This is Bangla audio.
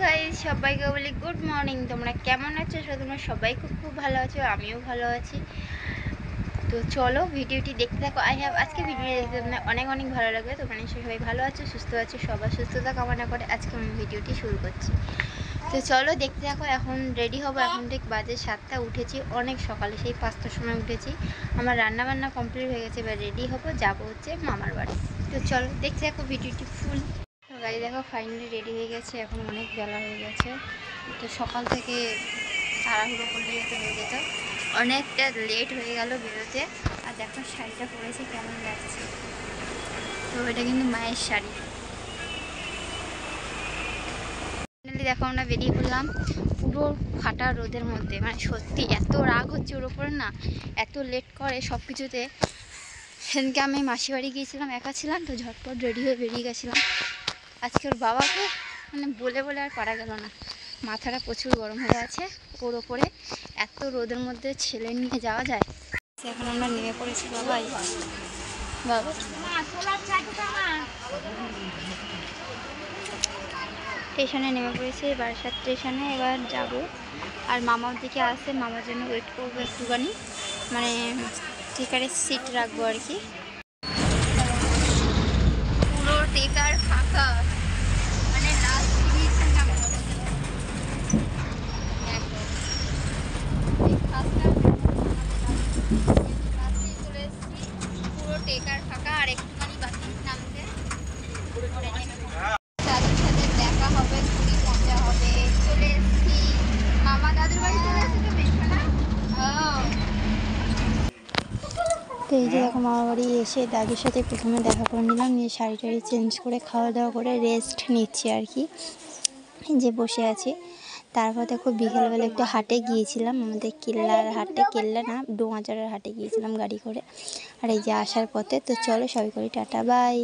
গাইস, সবাইকে বলি গুড মর্নিং। তোমরা কেমন আছো? তোমরা সবাই খুব ভালো আছো, আমিও ভালো আছি। তো চলো ভিডিওটি দেখতে থাকো। আজকে ভিডিও দেখতে অনেক ভালো লাগবে। তোমরা নিশ্চয়ই সবাই ভালো আছো, সুস্থ আছো, সবার সুস্থতা কামনা করে আজকে আমি ভিডিওটি শুরু করছি। তো চলো দেখতে থাকো। এখন রেডি হবো। এখন ঠিক বাজে 7টা। উঠেছি অনেক সকালে, সেই 5টার সময় উঠেছি। আমার রান্নাবান্না কমপ্লিট হয়ে গেছে, এবার রেডি হবো, যাবো হচ্ছে মামার বাড়ি। তো চলো দেখতে থাকো ভিডিওটি ফুল। গাড়ি দেখো ফাইনালি রেডি হয়ে গেছে। এখন অনেক বেলা হয়ে গেছে, তো সকাল থেকে তাড়াহুড়ো করলে যেতে হয়ে যেত, অনেকটা লেট হয়ে গেল বেরোতে। আর দেখো শাড়িটা পরেছে কেমন লাগছে। তো এটা কিন্তু মায়ের শাড়ি। ফাইনালি দেখো আমরা বেরিয়ে পড়লাম পুরো ফাটা রোদের মধ্যে। মানে সত্যি এত রাগ হচ্ছে ওর ওপরে না, এত লেট করে সব কিছুতে। সেদিনকে আমি মাসি বাড়ি গিয়েছিলাম, একা ছিলাম, তো ঝটপট রেডি হয়ে বেরিয়ে গেছিলাম। আজকে ওর বাবাকে মানে বলে আর পারা গেল না, মাথাটা প্রচুর গরম হয়ে আছে ওর ওপরে। এত রোদের মধ্যে ছেলে নিয়ে যাওয়া যায়? এখন আমরা নেমে পড়েছি বাবা স্টেশনে নেমে পড়েছি, বারাসাত স্টেশনে। এবার যাব, আর মামার দিকে আসে, মামার জন্য ওয়েট করবো একটুখানি, মানে টিকারের সিট রাখবো আর কি। পুরো টিকার ফাঁকা, মানে লাস্ট চলে এসেছি, পুরো টেকার ফাঁকা, আর একটুখানি বাকি নামতে। দাদুর সাথে দেখা হবে, খুবই মজা হবে। চলে এসেছি মামা দাদুর বাড়ি, চলে এসেছি। তো এই যে দেখো মামা বাড়ি এসে দাদুর সাথে প্রথমে দেখা করে নিলাম, নিয়ে শাড়ি টাড়ি চেঞ্জ করে খাওয়া দাওয়া করে রেস্ট নিচ্ছি আর কি, যে বসে আছি। তারপর দেখো বিকেলবেলা একটু হাটে গিয়েছিলাম, আমাদের কেল্লার হাটে, কেল্লা না ডোমাচারের হাটে গিয়েছিলাম গাড়ি করে। আর এই যে আসার পথে। তো চলো সবাই করি টাটা বাই।